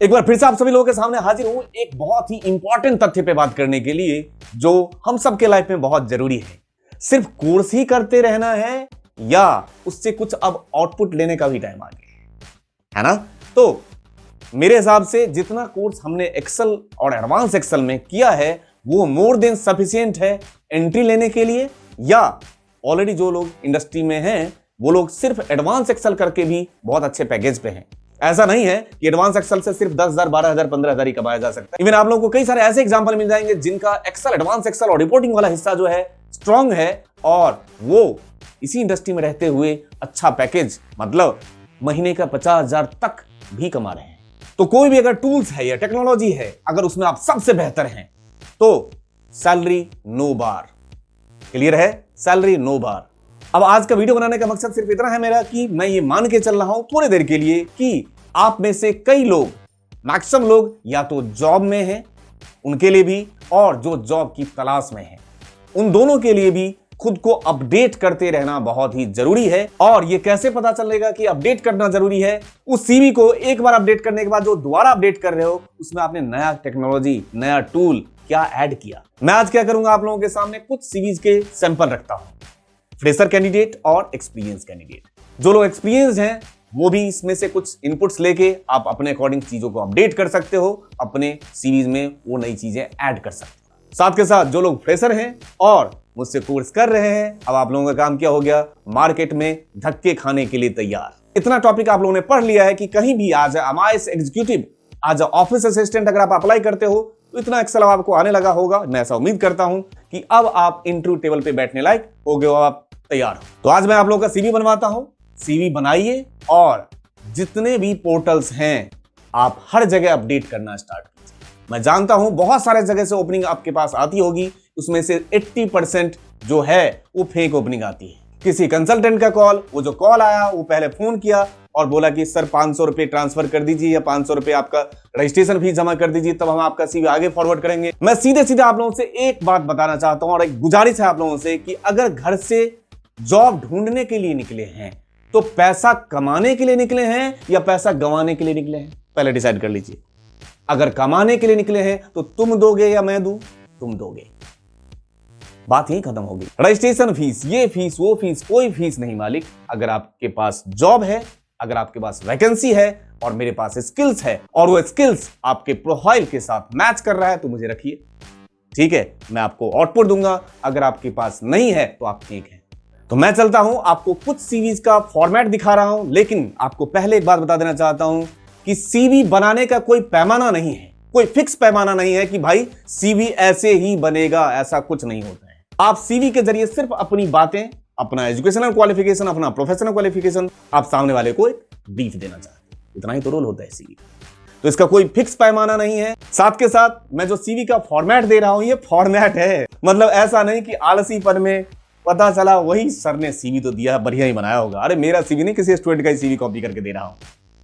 एक बार फिर से आप सभी लोगों के सामने हाजिर हूं एक बहुत ही इंपॉर्टेंट तथ्य पे बात करने के लिए जो हम सबके लाइफ में बहुत जरूरी है। सिर्फ कोर्स ही करते रहना है या उससे कुछ अब आउटपुट लेने का भी टाइम आ गया है ना? तो मेरे हिसाब से जितना कोर्स हमने एक्सेल और एडवांस एक्सेल में किया है वो मोर देन सफिशिएंट है एंट्री लेने के लिए, या ऑलरेडी जो लोग इंडस्ट्री में हैं वो लोग सिर्फ एडवांस एक्सेल करके भी बहुत अच्छे पैकेज पे हैं। ऐसा नहीं है कि एडवांस एक्सेल से सिर्फ 10,000, 12,000, 15,000 ही कमाया जा सकता है। इवन आप लोगों को कई सारे ऐसे एग्जांपल मिल जाएंगे जिनका एक्सेल, एडवांस एक्सेल और रिपोर्टिंग वाला हिस्सा जो है स्ट्रांग है और वो इसी इंडस्ट्री में रहते हुए अच्छा पैकेज मतलब महीने का 50,000 तक भी कमा रहे हैं। तो कोई भी अगर टूल्स है या टेक्नोलॉजी है, अगर उसमें आप सबसे बेहतर हैं तो सैलरी नो बार। क्लियर है? सैलरी नो बार। अब आज का वीडियो बनाने का मकसद सिर्फ इतना है मेरा कि मैं ये मान के चल रहा हूं थोड़ी देर के लिए कि आप में से कई लोग, मैक्सिमम लोग या तो जॉब में हैं, उनके लिए भी, और जो जॉब की तलाश में हैं उन दोनों के लिए भी खुद को अपडेट करते रहना बहुत ही जरूरी है। और ये कैसे पता चलेगा कि अपडेट करना जरूरी है? उस सीवी को एक बार अपडेट करने के बाद जो दोबारा अपडेट कर रहे हो उसमें आपने नया टेक्नोलॉजी, नया टूल क्या ऐड किया। मैं आज क्या करूंगा, आप लोगों के सामने कुछ सीवीज के सैंपल रखता हूं, फ्रेशर कैंडिडेट और एक्सपीरियंस कैंडिडेट। जो लोग एक्सपीरियंस हैं वो भी इसमें से कुछ इनपुट्स लेके आप अपने अकॉर्डिंग चीजों को अपडेट कर सकते हो, अपने सीवीज में वो नई चीजें ऐड कर सकते हो। साथ के साथ जो लोग फ्रेशर हैं और मुझसे कोर्स कर रहे हैं, अब आप लोगों का काम क्या हो गया, मार्केट में धक्के खाने के लिए तैयार। इतना टॉपिक आप लोगों ने पढ़ लिया है कि कहीं भी आज एमआईएस एग्जीक्यूटिव, आज ऑफिस असिस्टेंट अगर आप अप्लाई करते हो तो इतना एक्सेल आपको आने लगा होगा। मैं ऐसा उम्मीद करता हूं कि अब आप इंटरव्यू टेबल पे बैठने लायक हो गए हो, आप तैयार हो। तो आज मैं आप लोगों का सीवी बनवाता हूं। सीवी बनाइए और जितने भी पोर्टल्स हैं आप हर जगह अपडेट करना स्टार्ट कीजिए। मैं जानता हूं बहुत सारे जगह से ओपनिंग आपके पास आती होगी, उसमें से 80% जो है वो फेक ओपनिंग आती है। किसी कंसल्टेंट का कॉल, वो जो कॉल आया वो पहले फोन किया और बोला कि सर 500 रुपए ट्रांसफर कर दीजिए या 500 रुपए आपका रजिस्ट्रेशन फीस जमा कर दीजिए, तब हम आपका सीवी आगे फॉरवर्ड करेंगे। मैं सीधे सीधे आप लोगों से एक बात बताना चाहता हूं और एक गुजारिश है आप लोगों से कि अगर घर से जॉब ढूंढने के लिए निकले हैं तो पैसा कमाने के लिए निकले हैं या पैसा गंवाने के लिए निकले हैं, पहले डिसाइड कर लीजिए। अगर कमाने के लिए निकले हैं तो तुम दोगे या मैं दूं? तुम दोगे। बात ही खत्म होगी। रजिस्ट्रेशन फीस, ये फीस, वो फीस, कोई फीस नहीं मालिक। अगर आपके पास जॉब है, अगर आपके पास वैकेंसी है और मेरे पास स्किल्स है और वो स्किल्स आपके प्रोफाइल के साथ मैच कर रहा है तो मुझे रखिए, ठीक है, मैं आपको आउटपुट दूंगा। अगर आपके पास नहीं है तो आप ठीक है। तो मैं चलता हूं, आपको कुछ सीवीज का फॉर्मेट दिखा रहा हूं, लेकिन आपको पहले एक बात बता देना चाहता हूं कि सीवी बनाने का कोई पैमाना नहीं है, कोई फिक्स पैमाना नहीं है कि भाई सीवी ऐसे ही बनेगा, ऐसा कुछ नहीं होता है। आप सीवी के जरिए सिर्फ अपनी बातें, अपना एजुकेशनल क्वालिफिकेशन, अपना प्रोफेशनल क्वालिफिकेशन आप सामने वाले को एक ब्रीफ देना चाहते हैं, इतना ही तो रोल होता है सीवी। तो इसका कोई फिक्स पैमाना नहीं है। साथ के साथ मैं जो सीवी का फॉर्मेट दे रहा हूं ये फॉर्मेट है, मतलब ऐसा नहीं कि आलसीपन में पता चला वही सर ने सीवी तो दिया, बढ़िया ही बनाया होगा, अरे मेरा सीवी नहीं, किसी स्टूडेंट का ही सीवी कॉपी करके दे रहा हूं,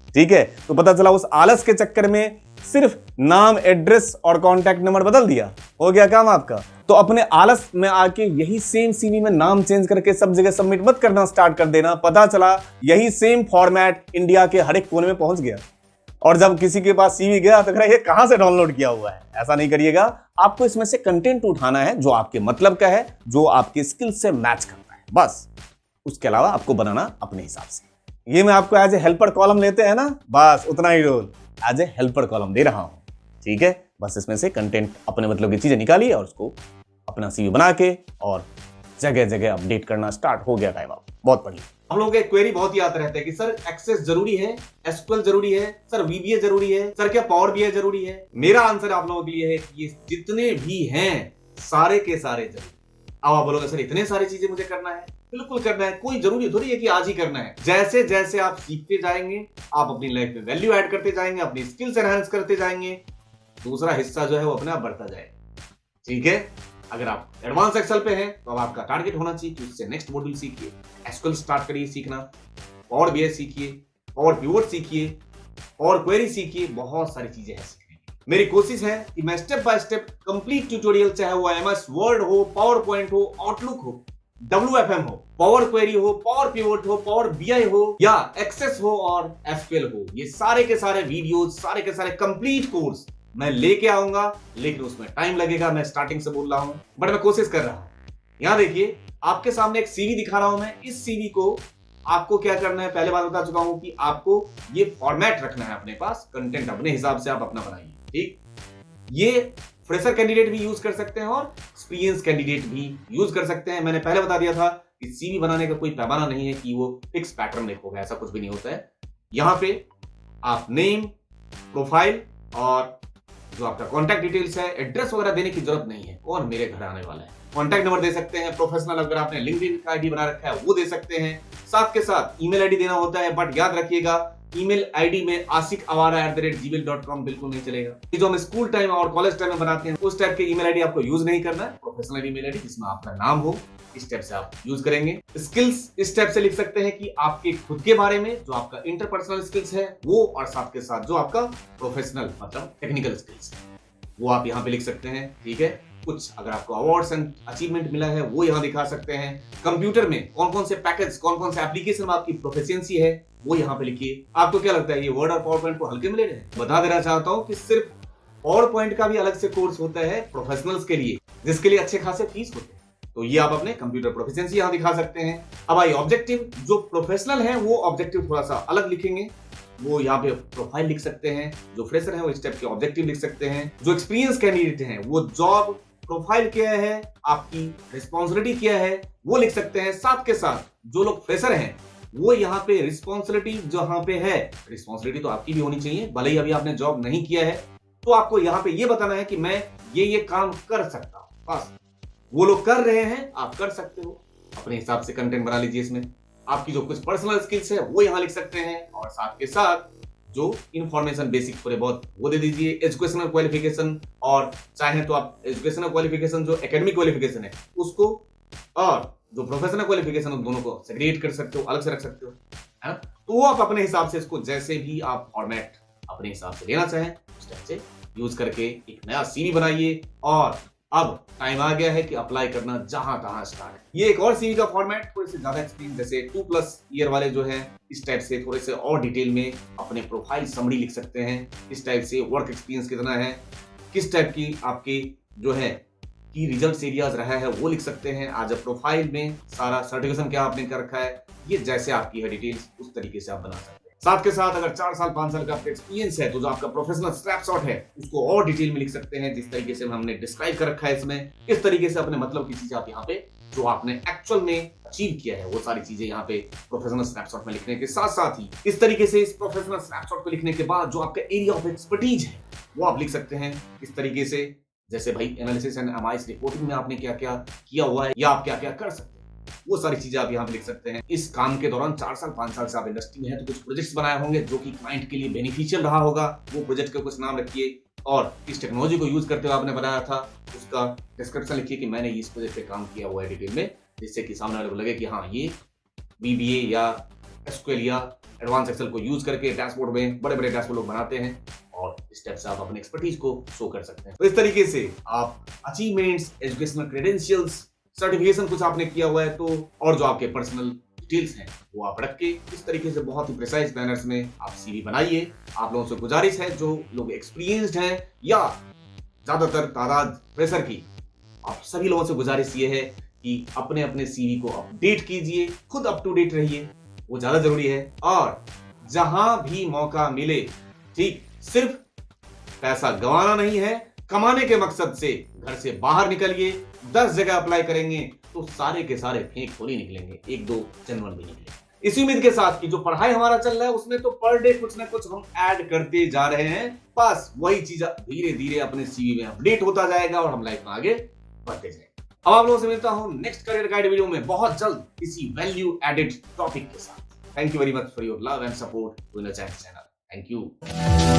ठीक है। तो पता चला उस आलस के चक्कर में सिर्फ नाम, एड्रेस और कॉन्टैक्ट नंबर बदल दिया, हो गया काम आपका। तो अपने आलस में आके यही सेम सीवी में नाम चेंज करके सब जगह सबमिट मत करना स्टार्ट कर देना। पता चला यही सेम फॉर्मेट इंडिया के हर एक कोने में पहुंच गया और जब किसी के पास सीवी गया तो कह रहा है ये कहां से डाउनलोड किया हुआ है। ऐसा नहीं करिएगा। आपको इसमें से कंटेंट उठाना है जो आपके मतलब का है, जो आपके स्किल से मैच करता है, बस। उसके अलावा आपको बनाना अपने हिसाब से। ये मैं आपको एज ए हेल्पर कॉलम लेते हैं ना, बस उतना ही role as a helper column दे रहा हूं, ठीक है। बस इसमें से कंटेंट अपने मतलब की चीजें निकालिए और उसको अपना सीवी बना के और जगह जगह अपडेट करना स्टार्ट हो गया टाइम आप। बहुत बढ़िया। हम लोगों के क्वेरी बहुत ही आते रहते हैं कि सर एक्सेस जरूरी है, एसक्यूएल जरूरी है, सर वीबीए जरूरी है, सर क्या पावर बीआई जरूरी है? मेरा आंसर आप लोगों के लिए है कि ये जितने भी हैं सारे के सारे जरूरी। अब आप बोलोगे सर इतने सारी चीजें मुझे करना है, बिल्कुल करना है, कोई जरूरी थोड़ी है कि आज ही करना है। जैसे जैसे आप सीखते जाएंगे आप अपनी लाइफ में वैल्यू ऐड करते जाएंगे, अपनी स्किल्स एनहांस करते जाएंगे, दूसरा हिस्सा जो है वो अपने आप बढ़ता जाएगा, ठीक है। अगर आप एडवांस एक्सेल पे हैं तो अब आपका टारगेट होना चाहिए कि उससे नेक्स्ट मॉड्यूल सीखिए, एसक्यूएल स्टार्ट करिए सीखना, पावर बीआई सीखिए, पावर पिवट सीखिए और क्वेरी सीखिए, बहुत सारी चीजें हैं सीखने की। मेरी कोशिश है कि मैं step by step complete tutorial, चाहे वो एमएस वर्ड हो, पावर पॉइंट हो, आउटलुक हो, WFM हो, पावर क्वेरी हो, पावर पिवोट हो, पावर BI हो या एक्सेस हो और SQL हो, ये सारे के सारे वीडियोस, सारे के सारे कंप्लीट कोर्स मैं लेके आऊंगा, लेकिन उसमें टाइम लगेगा। मैं स्टार्टिंग से बोल रहा हूं, बट मैं कोशिश कर रहा हूं। यहां देखिए, आपके सामने एक CV दिखा रहा हूं मैं। इस CV को आपको क्या करना है, पहले बात बता चुका हूं कि आपको ये फॉर्मेट रखना है अपने पास, कंटेंट अपने हिसाब से आप अपना बनाइए, ठीक। ये फ्रेशर कैंडिडेट भी यूज कर सकते हैं और एक्सपीरियंस कैंडिडेट भी यूज कर सकते हैं। मैंने पहले बता दिया था कि CV बनाने का कोई पैमाना नहीं है कि वो फिक्स पैटर्न लिखोगे, ऐसा कुछ भी नहीं होता है। यहां पे आप नेम, प्रोफाइल और जो आपका कॉन्टैक्ट डिटेल्स है, एड्रेस वगैरह देने की जरूरत नहीं है। कौन मेरे घर आने वाला है, कॉन्टैक्ट नंबर दे सकते हैं। प्रोफेशनल अगर आपने लिंक्डइन का आईडी बना रखा है वो दे सकते हैं। साथ के साथ ईमेल आईडी देना होता है, बट याद रखिएगा ईमेल आईडी में asikawara@gmail.com बिल्कुल नहीं चलेगा। ये जो हम स्कूल टाइम और कॉलेज टाइम में बनाते हैं उस टाइप के ईमेल आईडी आपको यूज नहीं करना है। प्रोफेशनल ईमेल आईडी जिसमें आपका नाम हो, इस टाइप से आप यूज करेंगे। स्किल्स इस टाइप से लिख सकते हैं कि आपके खुद के बारे में जो आपका इंटरपर्सनल स्किल्स है वो, और साथ के साथ जो आपका प्रोफेशनल मतलब टेक्निकल स्किल्स है वो आप यहाँ पे लिख सकते हैं, ठीक है। कुछ अगर आपको अवार्ड्स एंड अचीवमेंट मिला है वो यहाँ दिखा सकते हैं। कंप्यूटर में कौन कौन से पैकेज, कौन कौन से एप्लीकेशन में आपकी प्रोफिशिएंसी है वो यहाँ पे लिखिए। आपको क्या लगता है ये वर्ड और पावर पॉइंट को हल्के में ले रहे हैं? बता देना चाहता हूँ कि सिर्फ पावर पॉइंट का भी अलग से कोर्स होता है प्रोफेशनल्स के लिए, जिसके लिए अच्छे खासे फीस होते हैं। तो ये आप अपने कंप्यूटर प्रोफिशिएंसी यहाँ दिखा सकते हैं। अब आइए ऑब्जेक्टिव, जो प्रोफेशनल है वो ऑब्जेक्टिव थोड़ा सा अलग लिखेंगे, वो यहाँ पे प्रोफाइल लिख सकते हैं। जो फ्रेशर है वो इस टाइप के ऑब्जेक्टिव लिख सकते हैं। जो एक्सपीरियंस कैंडिडेट हैं वो जॉब प्रोफाइल क्या है, आपकी रिस्पॉन्सिबिलिटी क्या है वो लिख सकते हैं। साथ के साथ जो लोग फ्रेशर हैं वो यहाँ पे रिस्पॉन्सिबिलिटी जहां पे है, रिस्पॉन्सिबिलिटी तो आपकी भी होनी चाहिए, भले ही अभी आपने जॉब नहीं किया है तो आपको यहाँ पे ये बताना है कि मैं ये काम कर सकता हूं। बस वो लोग कर रहे हैं, आप कर सकते हो, अपने हिसाब से कंटेंट बना लीजिए। इसमें आपकी जो कुछ पर्सनल स्किल्स है वो यहाँ लिख सकते हैं, और साथ के साथ जो इंफॉर्मेशन बेसिक थोड़े बहुत वो दे दीजिए। एजुकेशनल क्वालिफिकेशन, और चाहे तो आप एजुकेशनल क्वालिफिकेशन जो एकेडमिक क्वालिफिकेशन है उसको, और जो प्रोफेशनल क्वालिफिकेशन उन दोनों को सेग्रीगेट कर सकते हो, अलग से रख सकते हो, है ना। तो वो आप अपने हिसाब से इसको जैसे भी आप फॉर्मेट अपने हिसाब से लेना चाहें उस टाइप से यूज करके एक नया CV बनाइए। और अब टाइम आ गया है कि अप्लाई करना जहां तहां स्टार्ट। ये एक और CV का फॉर्मेट, थोड़े से ज्यादा एक्सपीरियंस जैसे 2+ ईयर वाले जो है इस टाइप से थोड़े से और डिटेल में अपने प्रोफाइल समरी लिख सकते हैं। इस टाइप से वर्क एक्सपीरियंस कितना है, किस टाइप की आपकी जो है की रिजल्ट एरियाज रहा है वो लिख सकते हैं। आज प्रोफाइल में सारा सर्टिफिकेशन क्या आपने कर रखा है, ये जैसे आपकी है डिटेल्स उस तरीके से आप बना सकते हैं। साथ के साथ अगर 4 साल 5 साल का आपका एक्सपीरियंस है तो जो आपका प्रोफेशनल स्नैपशॉट है उसको और डिटेल में लिख सकते हैं, जिस तरीके से हमने डिस्क्राइब कर रखा है इसमें। इस तरीके से अपने मतलब की चीजें आप यहाँ पे जो आपने एक्चुअल में अचीव किया है वो सारी चीजें यहाँ पे प्रोफेशनल स्नैपशॉट में लिखने के साथ साथ ही इस तरीके से इस प्रोफेशनल स्नैपशॉट को लिखने के बाद जो आपका एरिया ऑफ एक्सपर्टीज है वो आप लिख सकते हैं इस तरीके से, जैसे भाई एनालिसिस एंड एमआईएस रिपोर्टिंग में आपने क्या क्या किया हुआ है या आप क्या क्या कर सकते हैं, वो सारी चीजें आप यहाँ पे लिख सकते हैं। इस काम के दौरान 4 साल 5 साल से आप इंडस्ट्री में हैं तो कुछ प्रोजेक्ट्स बनाए होंगे जो कि क्लाइंट के लिए बेनिफिशियल रहा होगा, वो प्रोजेक्ट का कुछ नाम रखिए। और इस टेक्नोलॉजी को यूज करते हुए आपने बनाया था उसका डिस्क्रिप्शन लिखिए कि मैंने इस प्रोजेक्ट पे काम किया हुआ है डिटेल में, जिससे कि सामने वाले को लगे कि हाँ ये VBA या SQL या एडवांस एक्सेल को यूज करके डैशबोर्ड में बड़े बड़े डैशबोर्ड लोग बनाते हैं, और इस स्टेप से आप अपने एक्सपर्टीज को शो कर सकते हैं। तो इस तरीके से आप अचीवमेंट्स, एजुकेशनल क्रेडेंशियल्स, सर्टिफिकेशन कुछ आपने किया हुआ है तो, और जो आपके पर्सनल डिटेल्स हैं वो आप रख के इस तरीके से बहुत ही प्रिसाइज मैनर्स में आप CV बनाइए। आप लोगों से गुजारिश है जो लोग एक्सपीरियंस्ड हैं या ज्यादातर तादाद फ्रेशर की, आप सभी लोगों से गुजारिश ये है कि अपने अपने CV को अपडेट कीजिए, खुद अप टू डेट रहिए, वो ज्यादा जरूरी है। और जहां भी मौका मिले, ठीक, सिर्फ पैसा गंवाना नहीं है, कमाने के मकसद से घर से बाहर निकलिए। 10 जगह अप्लाई करेंगे तो सारे के सारे फेक थोड़ी निकलेंगे, 1-2 जेन्युइन भी निकलेंगे। इसी उम्मीद के साथ कि जो पढ़ाई हमारा चल रहा है उसमें तो पर डे कुछ ना कुछ हम ऐड करते जा रहे हैं, बस वही चीज धीरे धीरे अपने CV में अपडेट होता जाएगा और हम लाइफ में आगे बढ़ते जाएंगे। अब आप लोगों से मिलता हूं नेक्स्ट करियर गाइड वीडियो में बहुत जल्द किसी वैल्यू एडेड टॉपिक के साथ। Thank you very much for your love and support to the channel. Thank you.